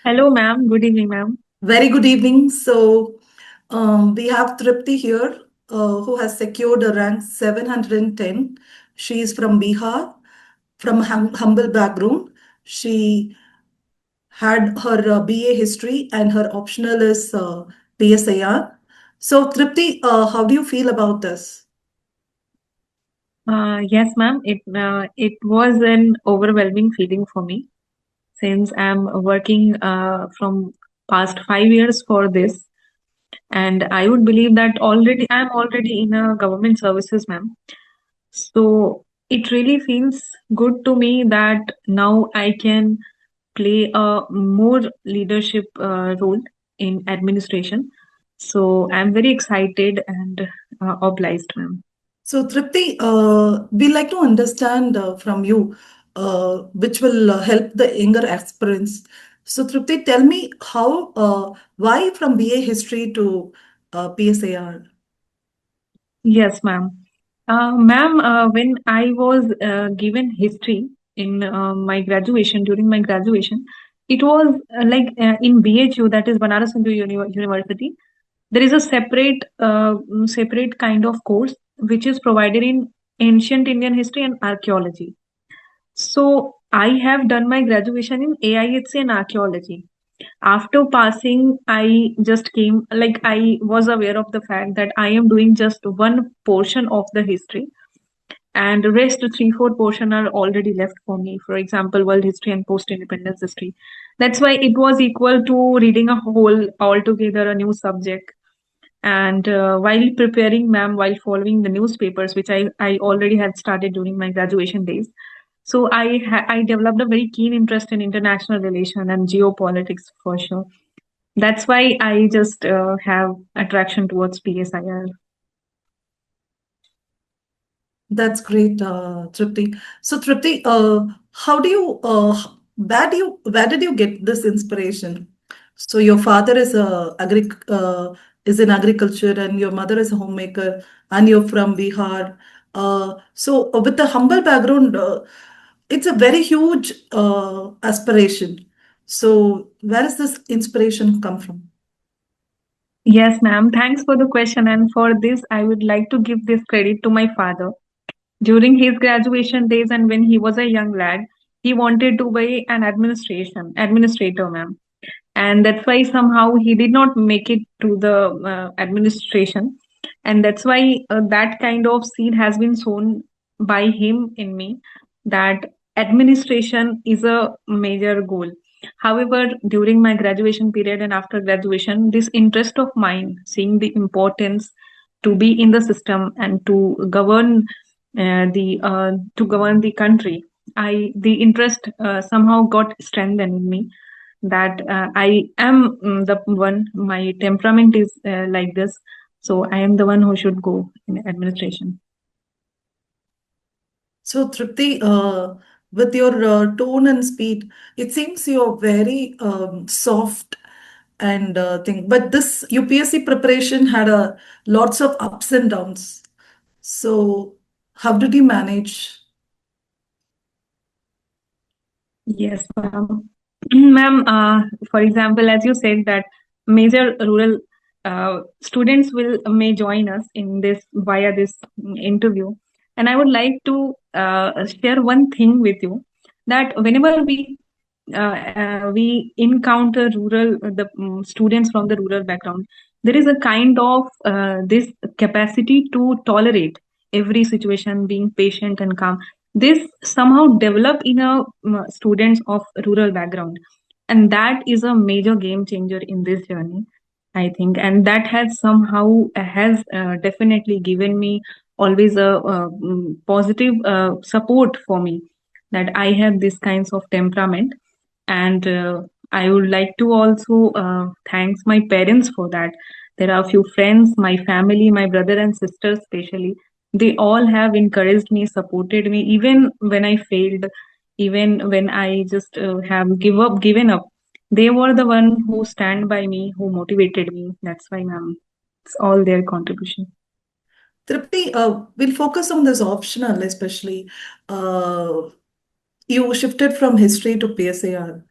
Hello, ma'am. Good evening, ma'am. Very good evening. We have Tripti here, who has secured a rank 710. She is from Bihar, from humble background. She had her BA history and her optional is PSAR. So, Tripti, how do you feel about this? Yes, ma'am. It was an overwhelming feeling for me since I'm working from past 5 years for this, and I would believe that I'm already in a government services, ma'am. So it really feels good to me that now I can play a more leadership role in administration. So I'm very excited and obliged, ma'am. So, Tripti, we like to understand from you, which will help the younger aspirants. So, Tripti, tell me why from BA history to PSAR? Yes, ma'am. Ma'am, when I was given history in my graduation, during my graduation, it was in BHU, that is Banaras Hindu University. There is a separate kind of course which is provided in ancient Indian history and archaeology. So I have done my graduation in AIHC and archaeology. After passing, I just came, like, I was aware of the fact that I am doing just one portion of the history, and the rest three, four portion are already left for me. For example, world history and post independence history. That's why it was equal to reading a whole altogether a new subject. And while preparing, ma'am, while following the newspapers, which I already had started during my graduation days, so I developed a very keen interest in international relation and geopolitics for sure. That's why I just have attraction towards PSIR. That's great, Tripti. So, Tripti, where did you get this inspiration? So, your father is in agriculture, and your mother is a homemaker, and you're from Bihar. With a humble background, it's a very huge aspiration. So, where does this inspiration come from? Yes, ma'am. Thanks for the question. And for this, I would like to give this credit to my father. During his graduation days and when he was a young lad, he wanted to be an administrator, ma'am. And that's why somehow he did not make it to the administration. And that's why that kind of seed has been sown by him in me, that administration is a major goal. However, during my graduation period and after graduation, this interest of mine, seeing the importance to be in the system and to govern the country, the interest somehow got strengthened in me, that I am the one, my temperament is like this. So I am the one who should go in administration. So, Tripti, with your tone and speed, it seems you're very soft and thing. But this UPSC preparation had lots of ups and downs. So, how did you manage? Yes, ma'am. Ma'am, for example, as you said that major rural students will may join us in this via this interview, and I would like to share one thing with you, that whenever we encounter the students from the rural background, there is a kind of this capacity to tolerate every situation, being patient and calm. This somehow develop in a students of rural background, and that is a major game changer in this journey, I think. And that has definitely given me always a positive support for me, that I have this kinds of temperament. And I would like to also thanks my parents for that. There are a few friends, my family, my brother and sister especially, they all have encouraged me, supported me, even when I failed, even when I just have given up. They were the one who stand by me, who motivated me. That's why, ma'am, it's all their contribution. Tripti, we'll focus on this optional, especially. You shifted from history to PSAR.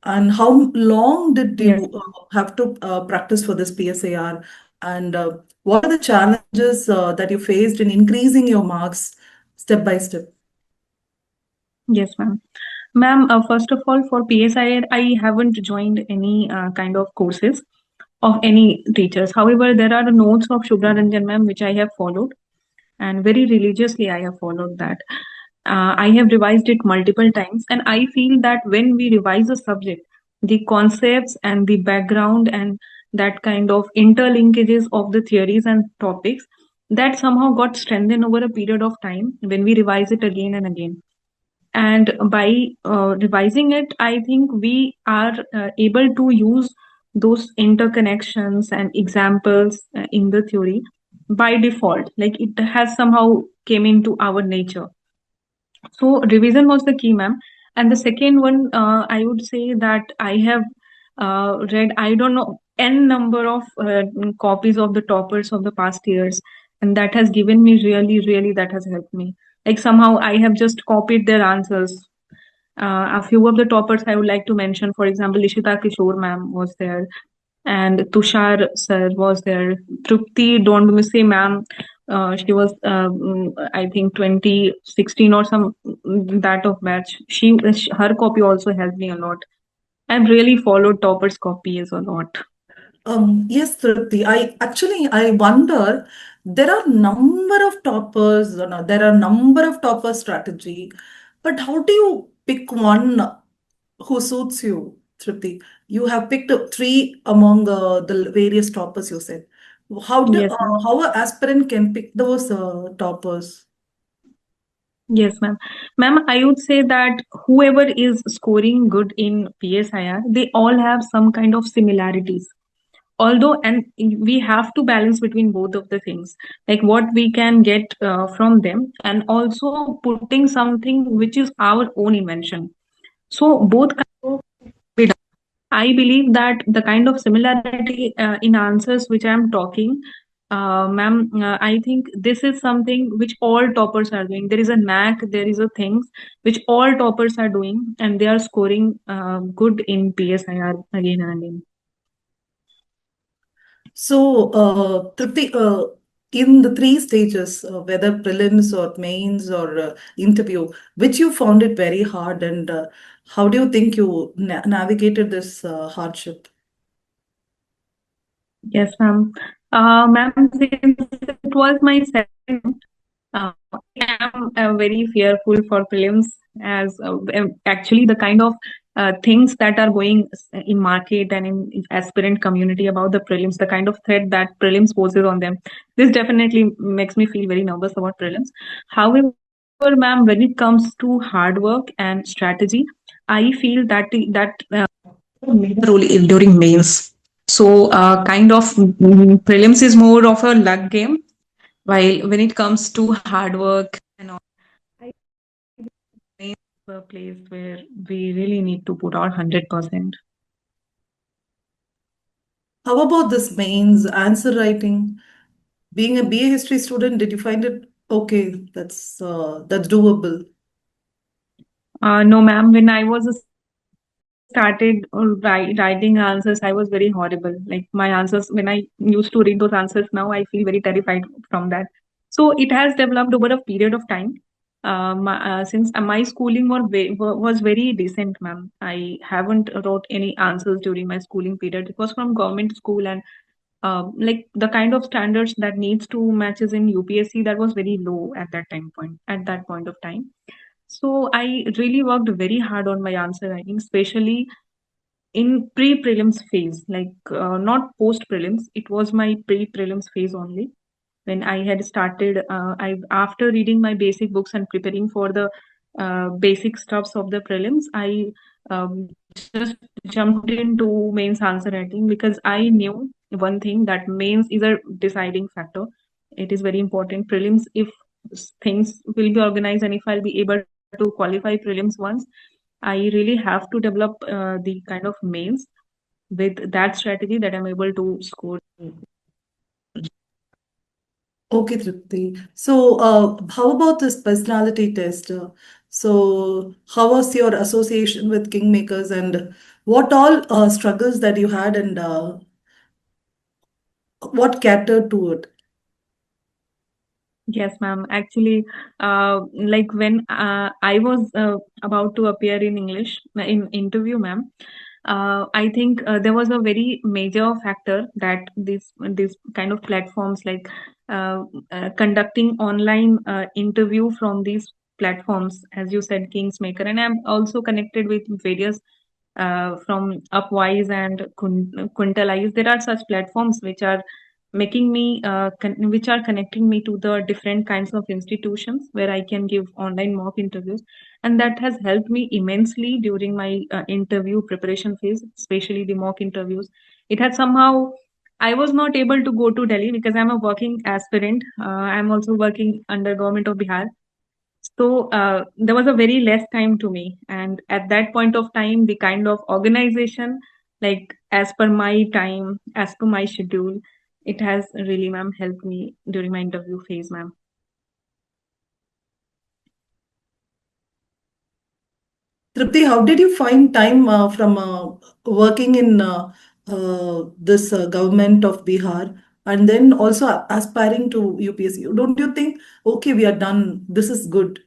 And how long did Yes, you have to practice for this PSAR? And what are the challenges that you faced in increasing your marks step by step? yes, ma'am. Ma'am, first of all, for PSI, I haven't joined any kind of courses of any teachers. However, there are notes of Shubhra Ranjan ma'am which I have followed, and very religiously I have followed that. I have revised it multiple times, and I feel that when we revise a subject, the concepts and the background and that kind of interlinkages of the theories and topics that somehow got strengthened over a period of time when we revise it again and again. And by revising it, I think we are able to use those interconnections and examples in the theory by default, like it has somehow came into our nature. So revision was the key, ma'am. And the second one, I would say that I have read, I don't know, n number of copies of the toppers of the past years, and that has given me really, really that has helped me. Like somehow I have just copied their answers. A few of the toppers I would like to mention, for example, Ishita Kishore ma'am was there, and Tushar sir was there. Tripti, don't miss say ma'am. She was, I think, 2016 or some that of batch. Her copy also helped me a lot. I've really followed toppers' copies a lot. Yes, Tripti. I wonder, there are number of toppers, there are number of topper strategy, but how do you pick one who suits you, Tripti? You have picked three among the various toppers you said. Yes, ma'am. How an aspirant can pick those toppers? Yes, ma'am. Ma'am, I would say that whoever is scoring good in PSIR, they all have some kind of similarities. Although, and we have to balance between both of the things, like what we can get from them, and also putting something which is our own invention. So both kind of be done. I believe that the kind of similarity in answers which I am talking, ma'am, I think this is something which all toppers are doing. There is a knack, there is a things which all toppers are doing, and they are scoring good in PSIR again and again. So, Tripti, in the three stages, whether prelims or mains or interview, which you found it very hard, and how do you think you navigated this hardship? Yes, ma'am. Ma'am, since it was my second, I am very fearful for prelims as actually the kind of things that are going in market and in aspirant community about the prelims, the kind of threat that prelims poses on them. This definitely makes me feel very nervous about prelims. However, ma'am, when it comes to hard work and strategy, I feel that major role during mains. So, kind of prelims is more of a luck game, while when it comes to hard work and all, I think mains is a place where we really need to put our 100%. How about this mains answer writing? Being a BA history student, did you find it okay? That's doable. No, ma'am. When I was started writing answers, I was very horrible. Like my answers, when I used to read those answers, now I feel very terrified from that. So it has developed over a period of time. Since my schooling was very decent, ma'am. I haven't wrote any answers during my schooling period. It was from government school, and like the kind of standards that needs to matches in UPSC, that was very low at that time point. At that point of time, so I really worked very hard on my answer writing, especially in pre-prelims phase, like not post-prelims. It was my pre-prelims phase only. When I had started, I after reading my basic books and preparing for the basic stuffs of the prelims, I just jumped into mains answer writing because I knew one thing, that mains is a deciding factor. It is very important. Prelims, if things will be organized and if I'll be able to qualify prelims once, I really have to develop the kind of mains with that strategy that I'm able to score. Okay, Tripti. So, how about this personality test? So, how was your association with Kingmakers, and What all struggles that you had, and what catered to it? Yes, ma'am. Actually, like when I was about to appear in English in interview, ma'am, I think there was a very major factor that these kind of platforms like uh, conducting online interview from these platforms, as you said, Kingsmaker, and I'm also connected with various from Upwise and Quintalize. There are such platforms which are making me which are connecting me to the different kinds of institutions where I can give online mock interviews, and that has helped me immensely during my interview preparation phase, especially the mock interviews. It had somehow I was not able to go to Delhi because I'm a working aspirant. I'm also working under government of Bihar, so there was a very less time to me, and at that point of time, the kind of organization, like as per my time, as per my schedule, it has really, ma'am, helped me during my interview phase, ma'am. Tripti, how did you find time from working in this government of Bihar, and then also aspiring to UPSC? Don't you think, okay, we are done, this is good?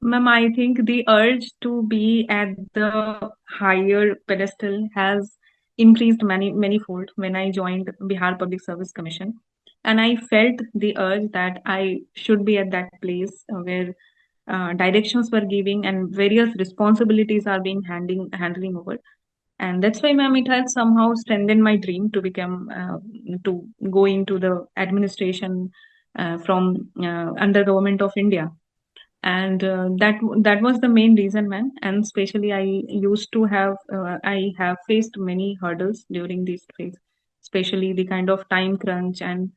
Ma'am, I think the urge to be at the higher pedestal has increased manifold when I joined Bihar Public Service Commission, and I felt the urge that I should be at that place where directions were giving and various responsibilities are being handling over. And that's why, ma'am, it has somehow strengthened my dream to become to go into the administration from under government of India, and that was the main reason, man. And especially I have faced many hurdles during this phase, especially the kind of time crunch and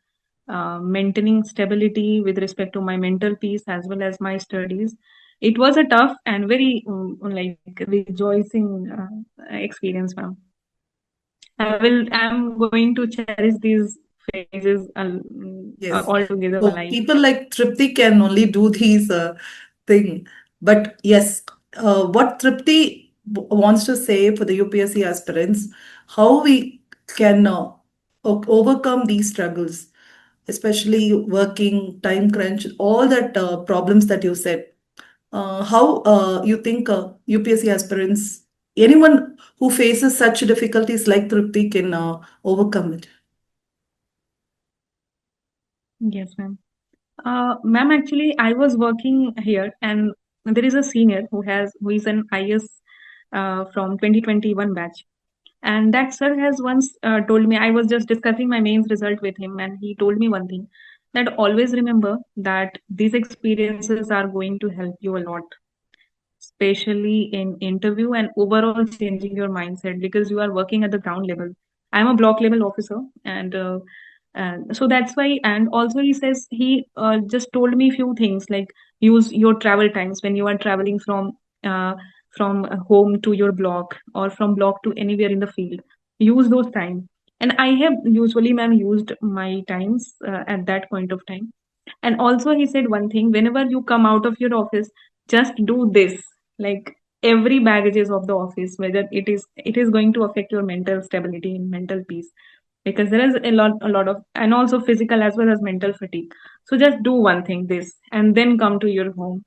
maintaining stability with respect to my mental peace as well as my studies. It was a tough and very like rejoicing experience, ma'am. I'm going to cherish these phases Yes. altogether my So life. people like Tripti can only do these thing. But yes, what Tripti wants to say for the UPSC aspirants, how we can overcome these struggles, especially working, time crunch, all that problems that you said. How you think UPSC aspirants, anyone who faces such difficulties like Tripti can overcome it? Yes, ma'am. Ma'am, actually, I was working here, and there is a senior who is an IS from 2021 batch, and that sir has once told me. I was just discussing my mains result with him, and he told me one thing, that always remember that these experiences are going to help you a lot, especially in interview and overall changing your mindset because you are working at the ground level. I'm a block level officer, and so that's why. And also, he says he just told me few things like use your travel times when you are traveling uh, from home to your block or from block to anywhere in the field. Use those time, and I have usually, ma'am, used my times at that point of time. And also, he said one thing: whenever you come out of your office, just do this. Like every baggages of the office, whether it is going to affect your mental stability and mental peace, because there is a lot of, and also physical as well as mental fatigue. So just do one thing, this, and then come to your home.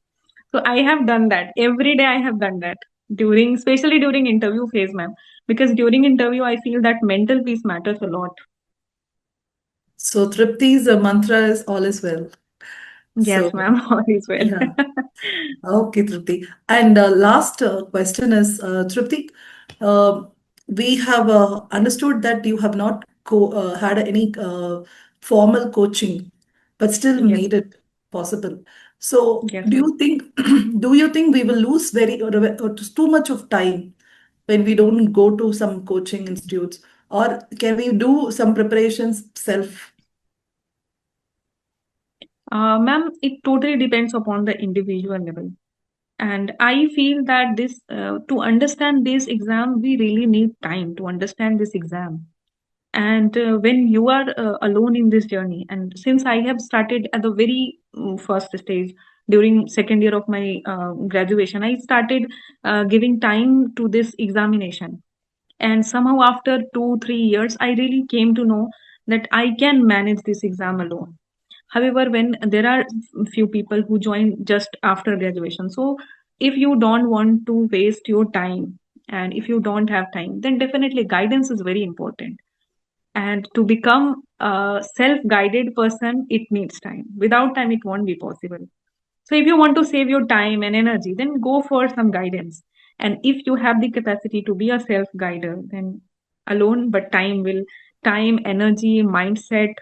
So I have done that every day. I have done that during, especially during interview phase, ma'am, because during interview I feel that mental peace matters a lot. So Tripti's mantra is all is well. Yes, So ma'am. All is well. yeah. Okay, Tripti. And last question is, Tripti, uh, we have understood that you have not had any formal coaching, but still Yes, made it possible. So, yes, do ma'am. you think do you think we will lose or too much of time when we don't go to some coaching institutes, or can we do some preparations self? Ma'am, it totally depends upon the individual level. And I feel that this, to understand this exam, we really need time to understand this exam. And when you are alone in this journey, and since I have started at the very first stage, during second year of my graduation, I started giving time to this examination. And somehow after 2 3 years, I really came to know that I can manage this exam alone. However, when there are few people who join just after graduation, so if you don't want to waste your time and if you don't have time, then definitely guidance is very important. And to become a self guided person, it needs time. Without time, it won't be possible. So if you want to save your time and energy, then go for some guidance. And if you have the capacity to be a self guider, then alone, but time, energy, mindset,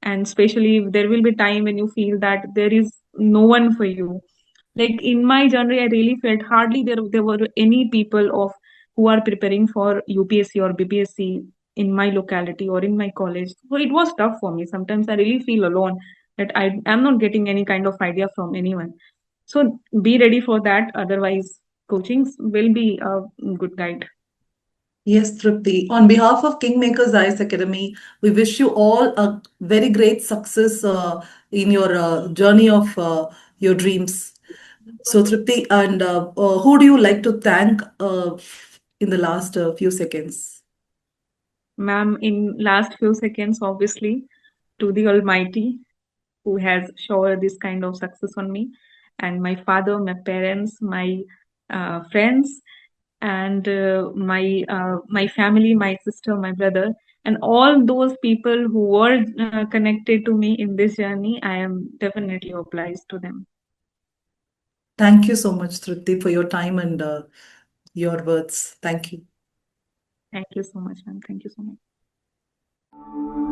and especially if there will be time when you feel that there is no one for you. Like in my journey, I really felt hardly there were any people of who are preparing for UPSC or BPSC in my locality or in my college. So it was tough for me. Sometimes I really feel alone that I am not getting any kind of idea from anyone. So be ready for that. Otherwise, coachings will be a good guide. Yes, Tripti. On behalf of Kingmakers IAS Academy, we wish you all a very great success in your journey of your dreams. So, Tripti, and who do you like to thank in the last few seconds? Ma'am, in last few seconds, obviously, to the Almighty who has showered this kind of success on me, and my father, my parents, my friends, and my family, my sister, my brother, and all those people who were connected to me in this journey. I am definitely obliged to them. Thank you so much, Tripti, for your time and your words. Thank you. Thank you so much, ma'am. Thank you so much.